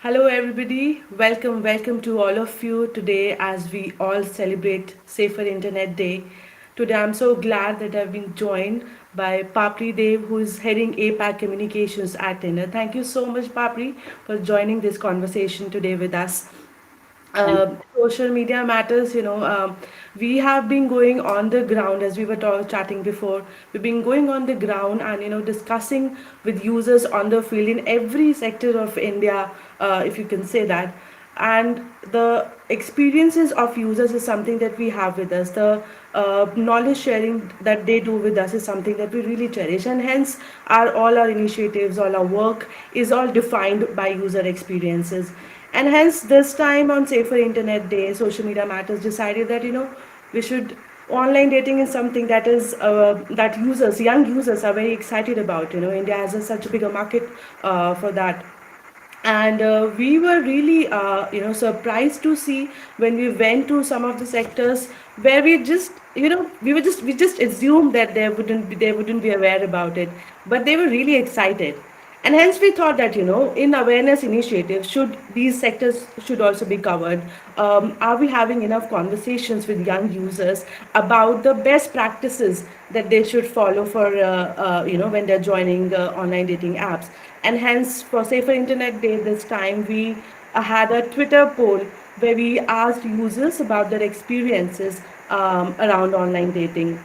Hello, everybody. Welcome to all of you today as we all celebrate Safer Internet Day. Today, I'm so glad that I've been joined by Papri Dev, who is heading APAC Communications at Tinder. Thank you so much, Papri, for joining this conversation today with us. Thank Social media matters. We have been going on the ground as we were chatting before. We've been going on the ground and discussing with users on the field in every sector of India, if you can say that. And the experiences of users is something that we have with us. The knowledge sharing that they do with us is something that we really cherish, and hence all our initiatives, all our work is all defined by user experiences. And hence, this time on Safer Internet Day, Social Media Matters decided that we should. Online dating is something that is that young users, are very excited about. India has such a bigger market for that, and we were really surprised to see when we went to some of the sectors where we just we just assumed that they wouldn't be aware about it, but they were really excited. And hence we thought that in awareness initiatives, should these sectors should also be covered. Are we having enough conversations with young users about the best practices that they should follow for when they're joining online dating apps? And hence, for Safer Internet Day this time, we had a Twitter poll where we asked users about their experiences around online dating.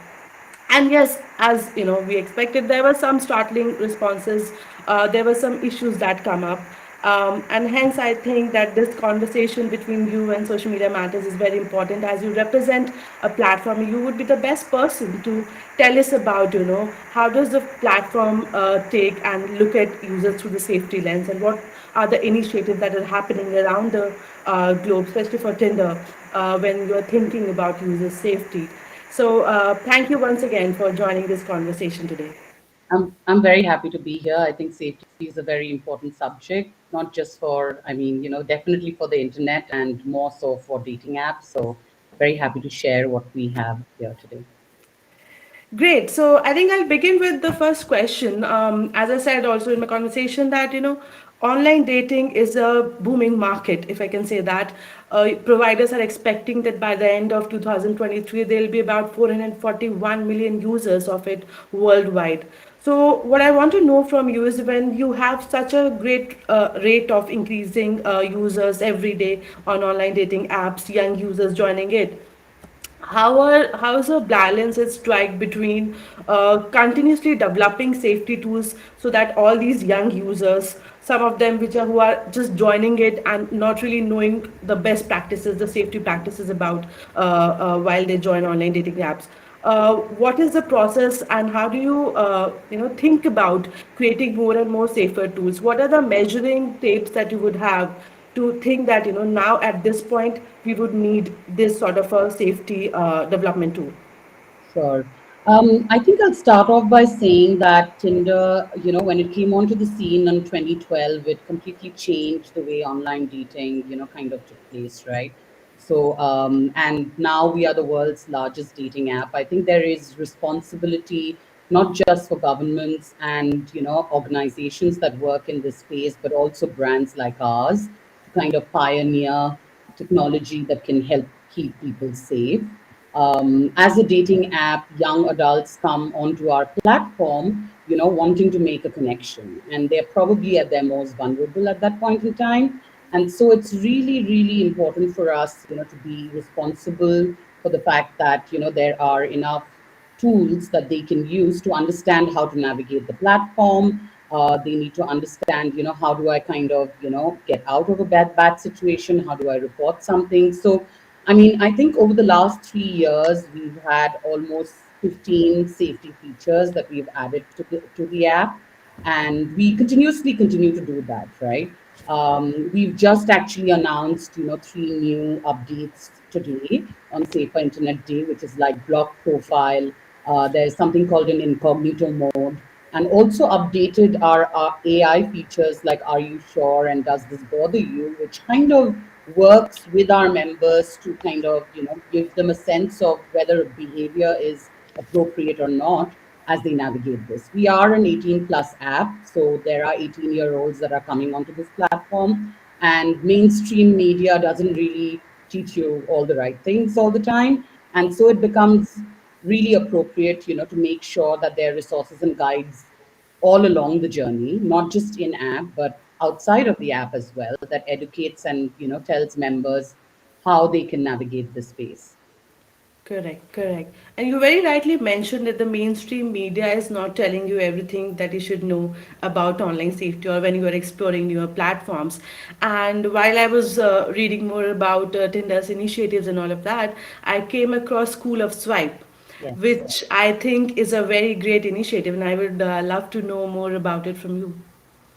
And yes, as we expected, there were some startling responses. There were some issues that come up. And hence, I think that this conversation between you and Social Media Matters is very important. As you represent a platform, you would be the best person to tell us about, how does the platform take and look at users through the safety lens, and what are the initiatives that are happening around the globe, especially for Tinder, when you're thinking about user safety. So, thank you once again for joining this conversation today. I'm very happy to be here. I think safety is a very important subject, not just for, definitely for the internet and more so for dating apps. So very happy to share what we have here today. Great. So I think I'll begin with the first question. As I said also in my conversation, that online dating is a booming market, if I can say that. Providers are expecting that by the end of 2023, there'll be about 441 million users of it worldwide. So what I want to know from you is, when you have such a great rate of increasing users every day on online dating apps, young users joining it, how's a balance is strike between continuously developing safety tools so that all these young users, some of them which are who are just joining it and not really knowing the best practices, the safety practices about while they join online dating apps, what is the process, and how do you think about creating more and more safer tools? What are the measuring tapes that you would have to think that now at this point we would need this sort of a safety development tool? Sure. I think I'll start off by saying that Tinder, when it came onto the scene in 2012, it completely changed the way online dating, kind of took place, right? So, and now we are the world's largest dating app. I think there is responsibility not just for governments and, organizations that work in this space, but also brands like ours to kind of pioneer technology that can help keep people safe. As a dating app, young adults come onto our platform, wanting to make a connection, and they're probably at their most vulnerable at that point in time. And so it's really, really important for us, to be responsible for the fact that, there are enough tools that they can use to understand how to navigate the platform. They need to understand, how do I kind of, get out of a bad situation? How do I report something? So, I mean, I think over the last 3 years, we've had almost 15 safety features that we've added to the app, and we continuously continue to do that, right? We've just actually announced, three new updates today on Safer Internet Day, which is like block profile. There's something called an incognito mode, and also updated our AI features like Are you sure and Does this bother you, which kind of works with our members to kind of, give them a sense of whether behavior is appropriate or not as they navigate this. We are an 18 plus app, so there are 18-year-olds that are coming onto this platform. and mainstream media doesn't really teach you all the right things all the time. And so it becomes really appropriate, to make sure that there are resources and guides all along the journey, not just in app, but outside of the app as well, that educates and, tells members how they can navigate the space. Correct, correct. And you very rightly mentioned that the mainstream media is not telling you everything that you should know about online safety or when you are exploring newer platforms. And while I was reading more about Tinder's initiatives and all of that, I came across School of Swipe, Yes. which I think is a very great initiative, and I would love to know more about it from you.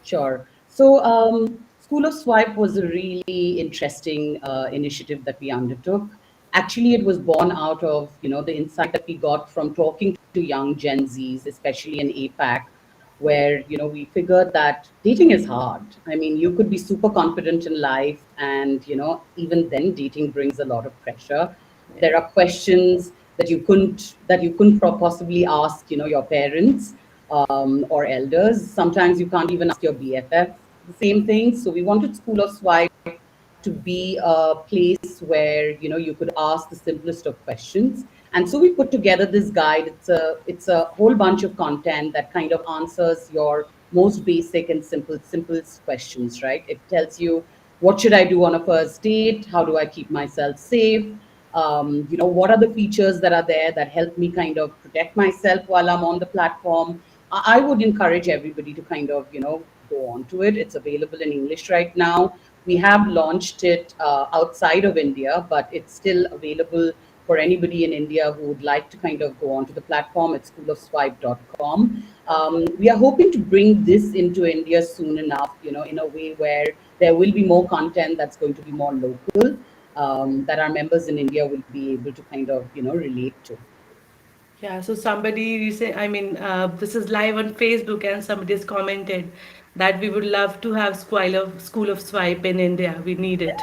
Sure. So, School of Swipe was a really interesting initiative that we undertook. Actually, it was born out of the insight that we got from talking to young Gen Zs, especially in APAC, where we figured that dating is hard. I mean, you could be super confident in life, and even then, dating brings a lot of pressure. Yeah. There are questions that you couldn't possibly ask your parents or elders. Sometimes you can't even ask your BFF the same thing. So we wanted School of Swipe to be a place where you could ask the simplest of questions. And so we put together this guide. It's a whole bunch of content that kind of answers your most basic and simplest questions, right? It tells you, what should I do on a first date? How do I keep myself safe? What are the features that are there that help me kind of protect myself while I'm on the platform? I would encourage everybody to kind of go on to it. It's available in English right now. We have launched it outside of India, but it's still available for anybody in India who would like to kind of go onto the platform. It's schoolofswipe.com. We are hoping to bring this into India soon enough, in a way where there will be more content that's going to be more local, that our members in India will be able to kind of, relate to. Yeah, so somebody recent, I mean, this is live on Facebook, and somebody has commented that we would love to have School of Swipe in India. We need it.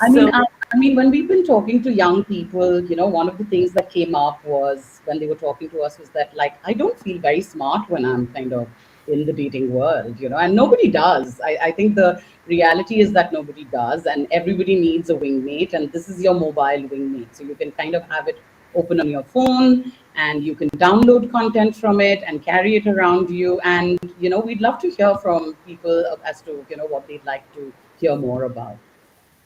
I mean, So, when we've been talking to young people, one of the things that came up was when they were talking to us was that, like, I don't feel very smart when I'm kind of in the dating world, and nobody does. I think the reality is that nobody does, and everybody needs a wingmate, and this is your mobile wingmate. So you can kind of have it open on your phone, and you can download content from it and carry it around you. And, we'd love to hear from people as to, what they'd like to hear more about.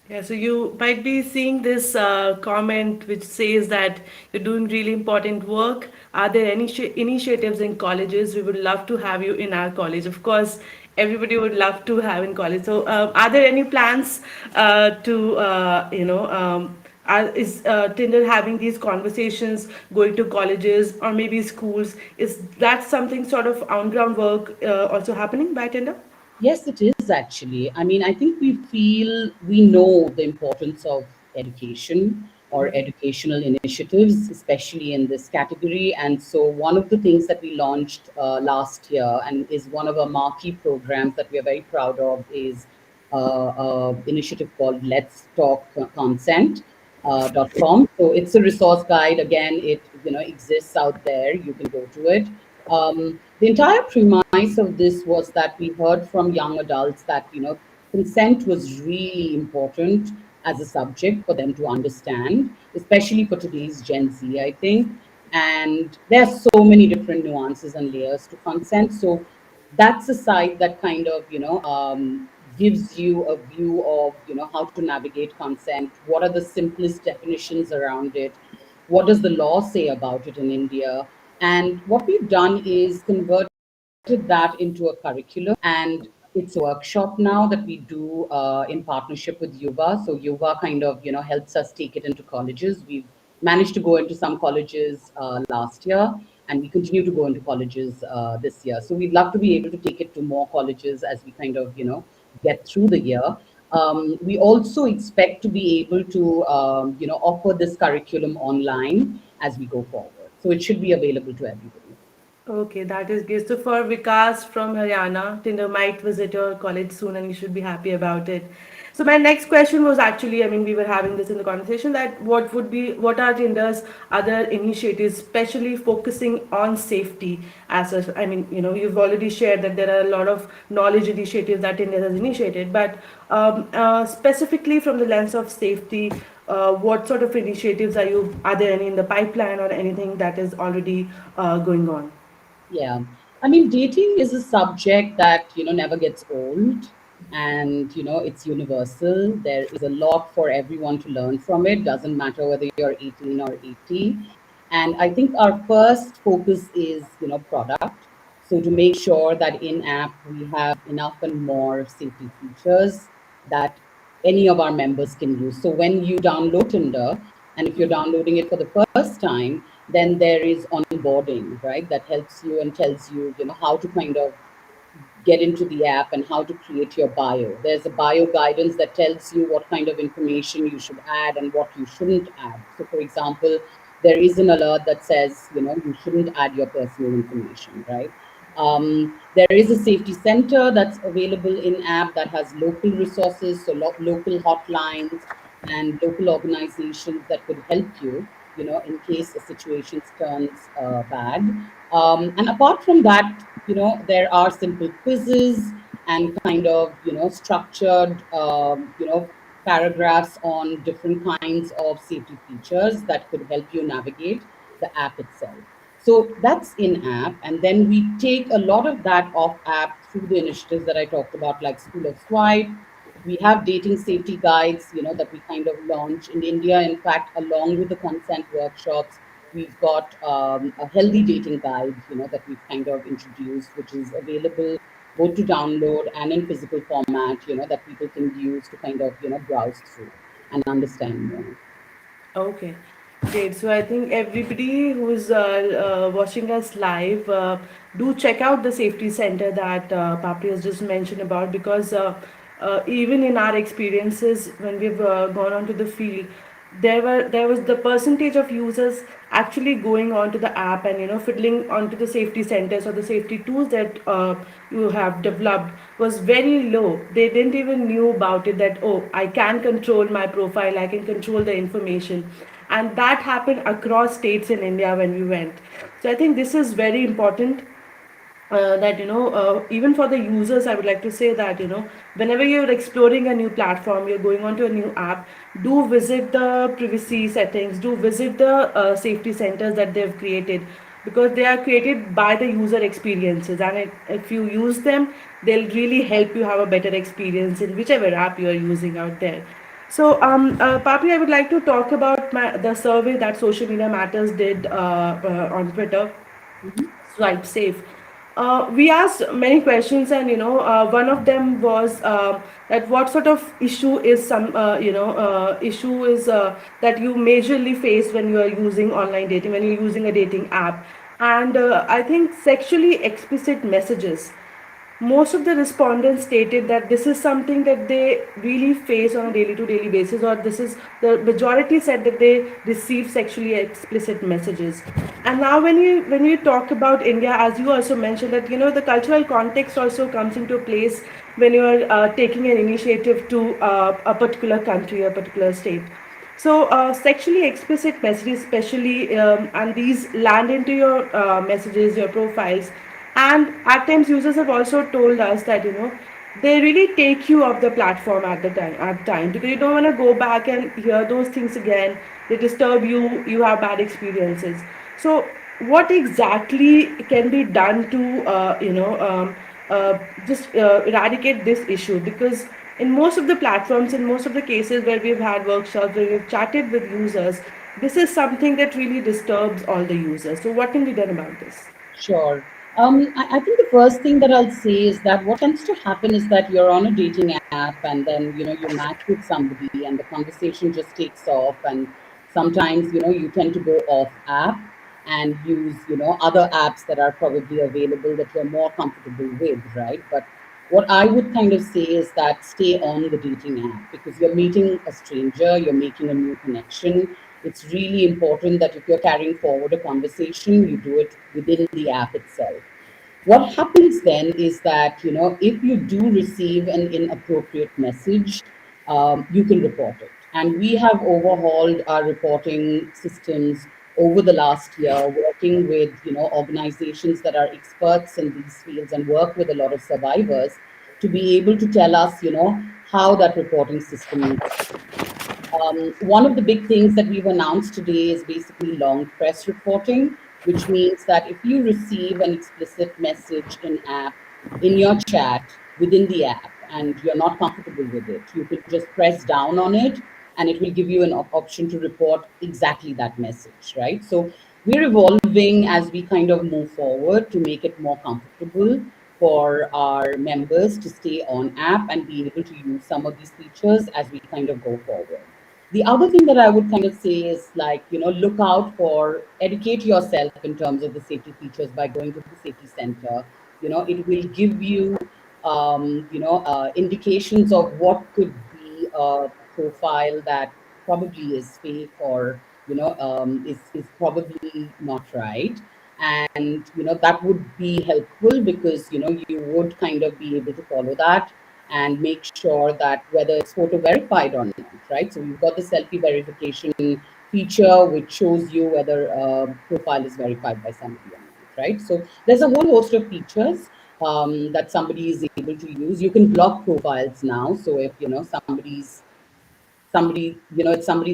yeah, so you might be seeing this comment which says that you're doing really important work. Are there any initiatives in colleges? We would love to have you in our college. Of course, everybody would love to have in college. So, are there any plans is Tinder having these conversations, going to colleges or maybe schools? Is that something sort of on ground work also happening by Tinder? Yes, it is actually. I mean, I think we know the importance of education or educational initiatives, especially in this category. And so, one of the things that we launched last year and is one of our marquee programs that we are very proud of is initiative called Let's Talk Consent. .com. So it's a resource guide. Again, it exists out there. You can go to it. The entire premise of this was that we heard from young adults that consent was really important as a subject for them to understand, especially for today's Gen Z, I think. And there are so many different nuances and layers to consent. So that's a side that kind of gives you a view of how to navigate consent. What are the simplest definitions around it? What does the law say about it in India? And what we've done is converted that into a curriculum, and it's a workshop now that we do in partnership with Yuva. So Yuva kind of helps us take it into colleges. We've managed to go into some colleges last year, and we continue to go into colleges this year. So we'd love to be able to take it to more colleges as we kind of get through the year. We also expect to be able to offer this curriculum online as we go forward. So it should be available to everybody. Okay, that is good. So for Vikas from Haryana, Tinder might visit your college soon and you should be happy about it. So my next question was actually, I mean, we were having this in the conversation that what are Tinder's other initiatives, especially focusing on safety as a, I mean, you've already shared that there are a lot of knowledge initiatives that Tinder has initiated, but specifically from the lens of safety, what sort of initiatives are there any in the pipeline or anything that is already going on? Yeah. I mean, dating is a subject that, never gets old, and, it's universal. There is a lot for everyone to learn from it. Doesn't matter whether you're 18 or 80. And I think our first focus is, product. So to make sure that in app we have enough and more safety features that any of our members can use. So when you download Tinder, and if you're downloading it for the first time, then there is onboarding, right? That helps you and tells you, how to kind of get into the app and how to create your bio. There's a bio guidance that tells you what kind of information you should add and what you shouldn't add. So, for example, there is an alert that says, you shouldn't add your personal information, right? There is a safety center that's available in app that has local resources, so local hotlines and local organizations that could help you, in case a situation turns bad. And apart from that, there are simple quizzes and kind of, structured, paragraphs on different kinds of safety features that could help you navigate the app itself. So that's in app. And then we take a lot of that off app through the initiatives that I talked about, like School of Swipe. We have dating safety guides, that we kind of launch in India. In fact, along with the consent workshops, we've got a healthy dating guide, that we've kind of introduced, which is available both to download and in physical format, that people can use to kind of, browse through and understand more. Okay, great. So I think everybody who's watching us live, do check out the safety center that Papri has just mentioned about, because even in our experiences when we've gone onto the field, there was the percentage of users actually going onto the app and fiddling onto the safety centers or the safety tools that you have developed was very low. They didn't even knew about it, that oh, I can control my profile, I can control the information. And that happened across states in India when we went. So I think this is very important, that even for the users, I would like to say that whenever you're exploring a new platform, you're going onto a new app, do visit the privacy settings, do visit the safety centers that they've created, because they are created by the user experiences, and if you use them, they'll really help you have a better experience in whichever app you are using out there. So, Papi, I would like to talk about the survey that Social Media Matters did on Twitter, Mhm. Swipe Safe. We asked many questions, and one of them was that what sort of issue is that you majorly face when you are using online dating, when you're using a dating app, and I think sexually explicit messages. Most of the respondents stated that this is something that they really face on a daily to daily basis, or this is the majority said that they receive sexually explicit messages. And now when you talk about India, as you also mentioned, that the cultural context also comes into place when you are taking an initiative to a particular country, a particular state. So, sexually explicit messages, especially, and these land into your messages, your profiles, and at times users have also told us that they really take you off the platform at time because you don't want to go back and hear those things again. They disturb you. You have bad experiences. So, what exactly can be done to just eradicate this issue? Because in most of the platforms, in most of the cases where we've had workshops, where we've chatted with users, this is something that really disturbs all the users. So, what can be done about this? Sure. I think the first thing that I'll say is that what tends to happen is that you're on a dating app and then, you match with somebody and the conversation just takes off. And sometimes, you tend to go off app and use, other apps that are probably available that you're more comfortable with, right? But what I would kind of say is that stay on the dating app because you're meeting a stranger, you're making a new connection. it's really important that if you're carrying forward a conversation, you do it within the app itself. What happens then is that, if you do receive an inappropriate message, you can report it. And we have overhauled our reporting systems over the last year, working with, organizations that are experts in these fields and work with a lot of survivors to be able to tell us, how that reporting system needs. One of the big things that we've announced today is basically long press reporting, which means that if you receive an explicit message in your chat within the app, and you're not comfortable with it, you can just press down on it and it will give you an option to report exactly that message, right? So we're evolving as we kind of move forward to make it more comfortable for our members to stay on app and be able to use some of these features as we kind of go forward. The other thing that I would kind of say is, like, look out for, educate yourself in terms of the safety features by going to the safety center. It will give you, indications of what could be a profile that probably is fake or, is probably not right. And, that would be helpful because, you would kind of be able to follow that and make sure that whether it's photo verified or not, right? So we've got the selfie verification feature, which shows you whether a profile is verified by somebody or not, right? So there's a whole host of features that somebody is able to use. You can block profiles now. So if, it's somebody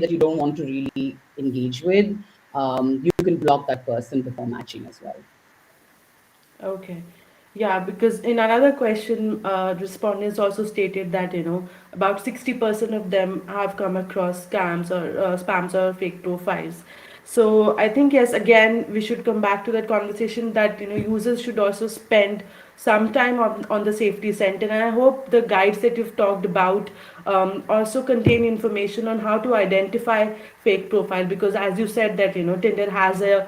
that you don't want to really engage with, you can block that person before matching as well. Okay. Yeah, because in another question, respondents also stated that, about 60% of them have come across scams or spams or fake profiles. So I think, yes, again, we should come back to that conversation that, users should also spend some time on the safety center. And I hope the guides that you've talked about also contain information on how to identify fake profile, because as you said that, Tinder has a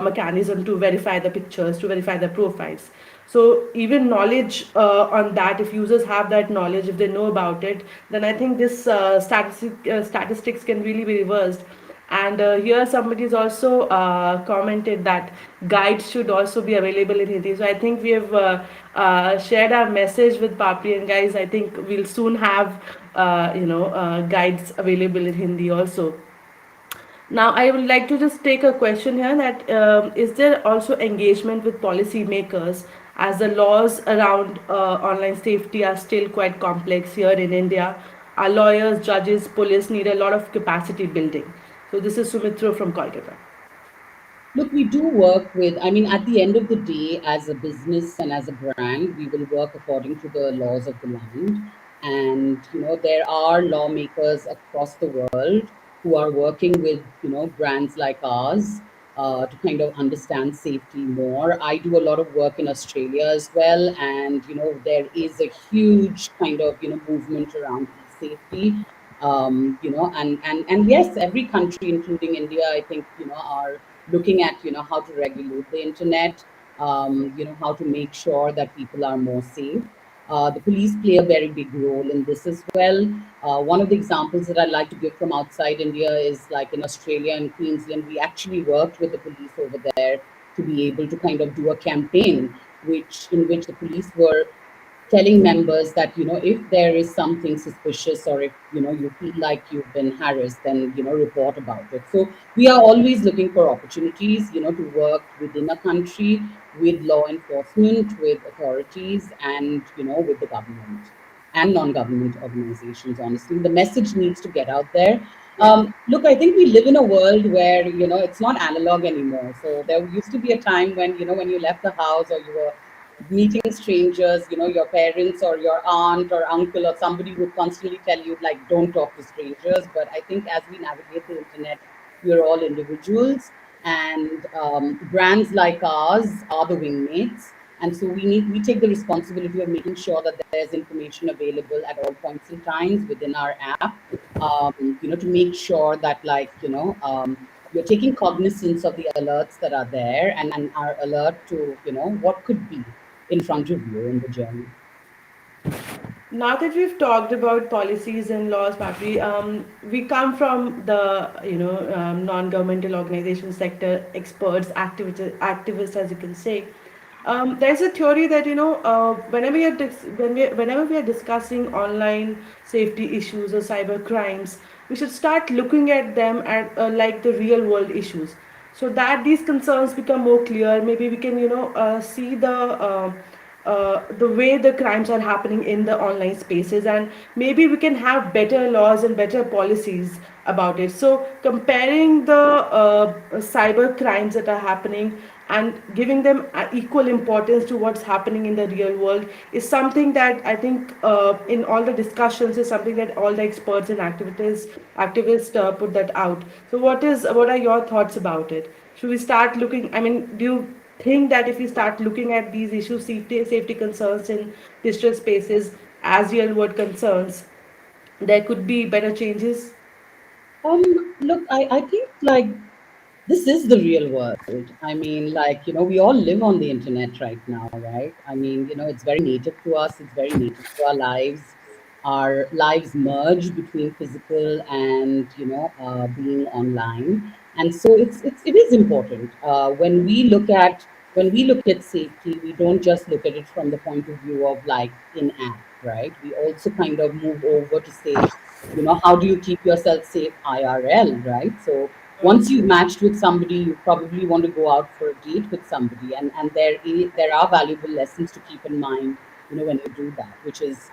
mechanism to verify the pictures, to verify the profiles. So even knowledge on that, if users have that knowledge, if they know about it, then I think this statistics can really be reversed. And here somebody has also commented that guides should also be available in Hindi. So I think we have shared our message with Papri, and guys, I think we'll soon have guides available in Hindi also. Now, I would like to just take a question here that is there also engagement with policymakers, as the laws around online safety are still quite complex here in India? Our lawyers, judges, police need a lot of capacity building. So this is Sumitra from Kolkata. Look, we do work with, I mean, at the end of the day, as a business and as a brand, we will work according to the laws of the land. And, there are lawmakers across the world who are working with, brands like ours to kind of understand safety more. I do a lot of work in Australia as well. And, there is a huge kind of, movement around e-safety. And yes, every country, including India, I think, are looking at, how to regulate the internet, how to make sure that people are more safe. The police play a very big role in this as well. One of the examples that I'd like to give from outside India is, like, in Australia and Queensland, we actually worked with the police over there to be able to kind of do a campaign in which the police were telling members that, if there is something suspicious, or if, you feel like you've been harassed, then, report about it. So we are always looking for opportunities, to work within a country with law enforcement, with authorities, and, with the government and non-government organizations. Honestly, the message needs to get out there. Yeah. Look, I think we live in a world where, it's not analog anymore. So there used to be a time when, when you left the house or you were meeting strangers, your parents or your aunt or uncle or somebody would constantly tell you, like, don't talk to strangers. But I think as we navigate the internet, we are all individuals, and brands like ours are the wingmates. And so we take the responsibility of making sure that there's information available at all points in times within our app, to make sure that, like, you're taking cognizance of the alerts that are there, and are alert to, what could be in front of you in the journey. Now that we've talked about policies and laws, Patri, we come from the non-governmental organization sector, experts, activists, as you can say. There's a theory that whenever we are discussing online safety issues or cyber crimes, we should start looking at them at like the real world issues, so that these concerns become more clear. Maybe we can see the way the crimes are happening in the online spaces, and maybe we can have better laws and better policies about it. So comparing the cyber crimes that are happening and giving them equal importance to what's happening in the real world is something that I think in all the discussions is something that all the experts and activists put that out. So what are your thoughts about it? Should we start looking, I mean, do you think that if we start looking at these issues, safety concerns in digital spaces as real world concerns, there could be better changes? Look, I think like this is the real world. I mean, like, we all live on the internet right now, right? I mean, it's very native to us, it's very native to our lives. Our lives merge between physical and, being online. And so it is important. When we look at safety, we don't just look at it from the point of view of like in app, right? We also kind of move over to say, how do you keep yourself safe IRL, right? So once you've matched with somebody, you probably want to go out for a date with somebody, and there are valuable lessons to keep in mind, when you do that, which is,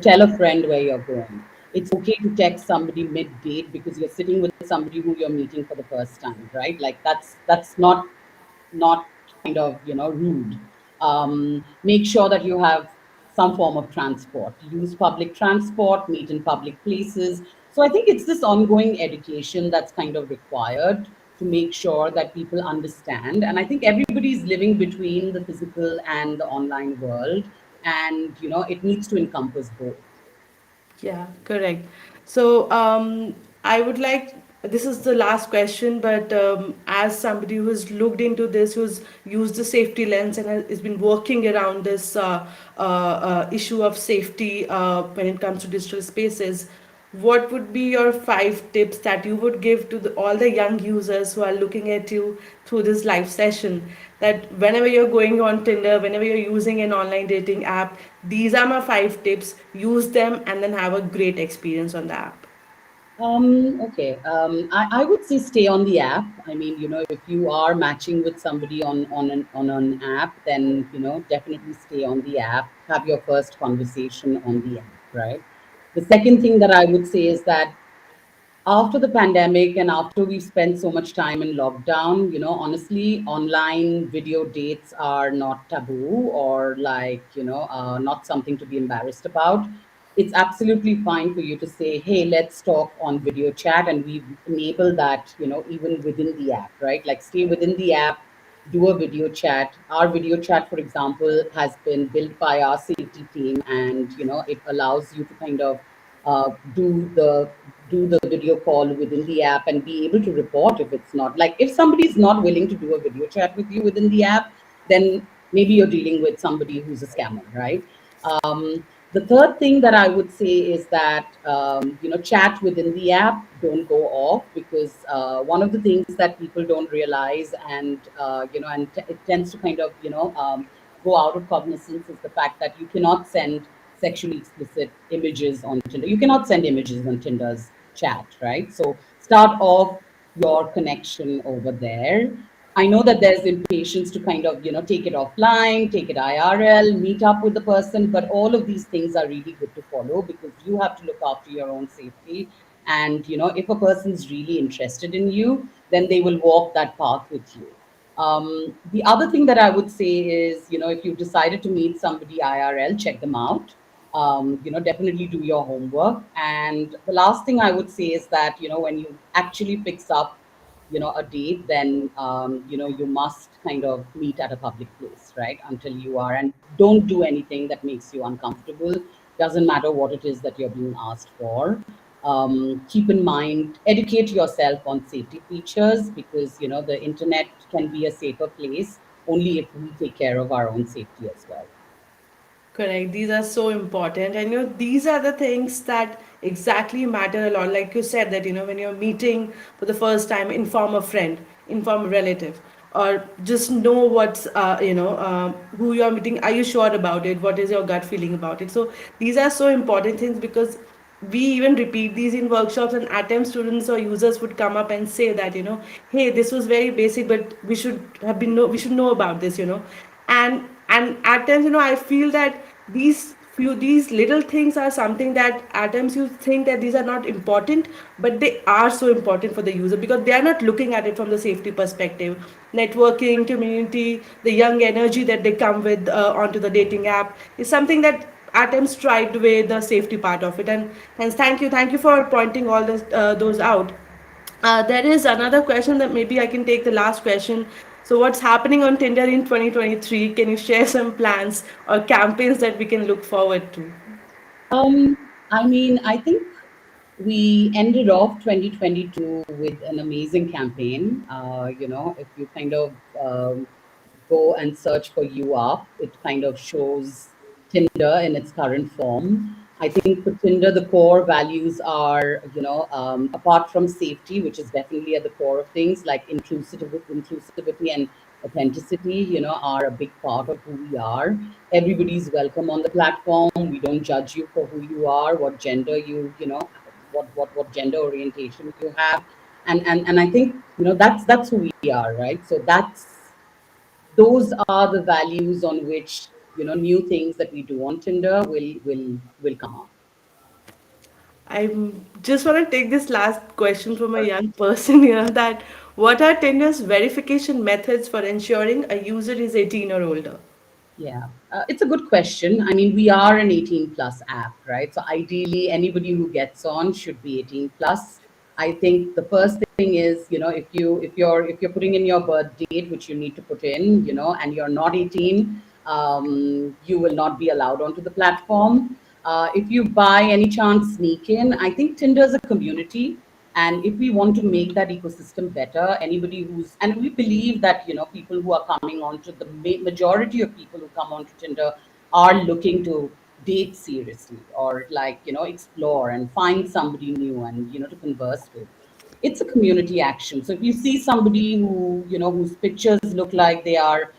tell a friend where you're going. It's okay to text somebody mid date because you're sitting with somebody who you're meeting for the first time, right? Like that's not kind of rude. Make sure that you have some form of transport, use public transport, meet in public places. So I think it's this ongoing education that's kind of required to make sure that people understand. And I think everybody's living between the physical and the online world, and it needs to encompass both. Yeah, correct. So, I would like, this is the last question, but as somebody who's looked into this, who's used the safety lens and has been working around this issue of safety when it comes to digital spaces, what would be your 5 tips that you would give to all the young users who are looking at you through this live session, that whenever you're going on Tinder, whenever you're using an online dating app, these are my 5 tips, use them and then have a great experience on the app? Okay. I would say stay on the app. I mean, if you are matching with somebody on an app, then definitely stay on the app. Have your first conversation on the app, right? The second thing that I would say is that after the pandemic and after we've spent so much time in lockdown, honestly, online video dates are not taboo or like, not something to be embarrassed about. It's absolutely fine for you to say, hey, let's talk on video chat. And we've enabled that, even within the app, right? Like stay within the app, do a video chat. Our video chat, for example, has been built by our safety team, and it allows you to kind of uh, do the do the video call within the app and be able to report if it's not, like, if somebody is not willing to do a video chat with you within the app, then maybe you're dealing with somebody who's a scammer, right? The third thing that I would say is that chat within the app, don't go off, because one of the things that people don't realize, and it tends to kind of go out of cognizance, is the fact that you cannot send sexually explicit images on Tinder. You cannot send images on Tinder's chat, right? So start off your connection over there. I know that there's impatience to kind of, take it offline, take it IRL, meet up with the person, but all of these things are really good to follow because you have to look after your own safety. And, if a person's really interested in you, then they will walk that path with you. The other thing that I would say is, if you've decided to meet somebody IRL, check them out. Definitely do your homework. And the last thing I would say is that, when you actually fix up, a date, then, you must kind of meet at a public place, right? Until you are, and don't do anything that makes you uncomfortable. Doesn't matter what it is that you're being asked for. Keep in mind, educate yourself on safety features, because the internet can be a safer place only if we take care of our own safety as well. Correct. These are so important. And these are the things that exactly matter a lot. Like you said, that when you're meeting for the first time, inform a friend, inform a relative, or just know what's, who you are meeting. Are you sure about it? What is your gut feeling about it? So these are so important things because we even repeat these in workshops, and at times students or users would come up and say that hey, this was very basic, but we should know about this, and at times I feel that these little things are something that at times you think that these are not important, but they are so important for the user because they are not looking at it from the safety perspective. Networking, community, the young energy that they come with onto the dating app is something that at times striped away the safety part of it. And hence, thank you for pointing all those out. There is another question that maybe I can take the last question. So, what's happening on Tinder in 2023? Can you share some plans or campaigns that we can look forward to? I mean, I think we ended off 2022 with an amazing campaign. If you kind of go and search for You Up, it kind of shows Tinder in its current form. I think for Tinder, the core values are, apart from safety, which is definitely at the core of things, like inclusivity and authenticity, are a big part of who we are. Everybody's welcome on the platform. We don't judge you for who you are, what gender what gender orientation you have. And I think, that's who we are, right? So those are the values on which, new things that we do on Tinder will come up. I just want to take this last question from a young person here that what are Tinder's verification methods for ensuring a user is 18 or older? Yeah, it's a good question. I mean, we are an 18 plus app, right? So ideally, anybody who gets on should be 18 plus. I think the first thing is, if you're putting in your birth date, which you need to put in, and you're not 18, you will not be allowed onto the platform. If you by any chance sneak in, I think Tinder is a community. And if we want to make that ecosystem better, anybody and we believe that, people who are coming onto majority of people who come onto Tinder are looking to date seriously or like, explore and find somebody new and, to converse with. It's a community action. So if you see somebody whose pictures look like they are,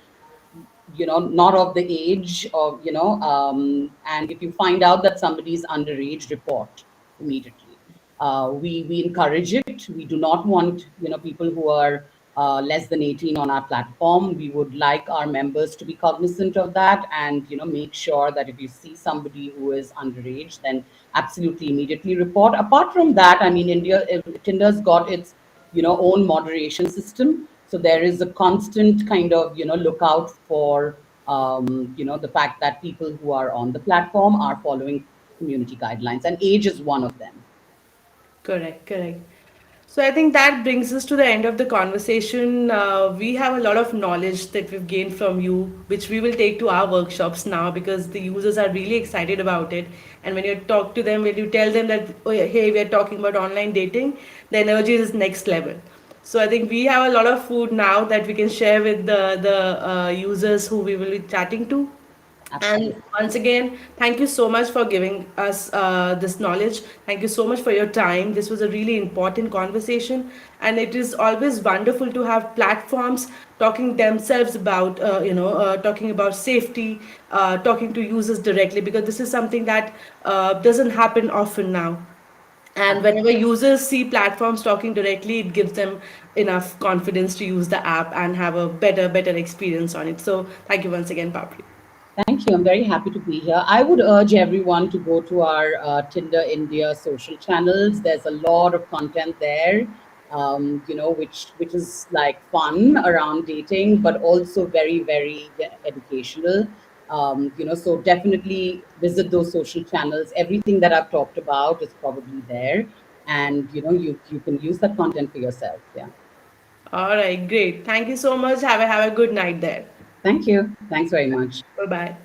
not of the age of, and if you find out that somebody is underage, report immediately. We encourage it. We do not want, people who are less than 18 on our platform. We would like our members to be cognizant of that and, make sure that if you see somebody who is underage, then absolutely immediately report. Apart from that, I mean, Tinder's got its, own moderation system. So there is a constant kind of, lookout for, the fact that people who are on the platform are following community guidelines, and age is one of them. Correct, correct. So I think that brings us to the end of the conversation. We have a lot of knowledge that we've gained from you, which we will take to our workshops now because the users are really excited about it. And when you talk to them, when you tell them that, oh, yeah, hey, we are talking about online dating, the energy is next level. So I think we have a lot of food now that we can share with the users who we will be chatting to. And Absolutely. once again, thank you so much for giving us this knowledge. Thank you so much for your time. This was a really important conversation, and it is always wonderful to have platforms talking themselves about, talking about safety, talking to users directly, because this is something that doesn't happen often now. And whenever users see platforms talking directly, it gives them enough confidence to use the app and have a better experience on it. So, thank you once again, Papri. Thank you. I'm very happy to be here. I would urge everyone to go to our Tinder India social channels. There's a lot of content there, which is like fun around dating, but also very, very educational. So definitely visit those social channels. Everything that I've talked about is probably there, and you can use that content for yourself. Yeah. All right, great. Thank you so much. Have a good night there. Thank you. Thanks very much. Bye bye.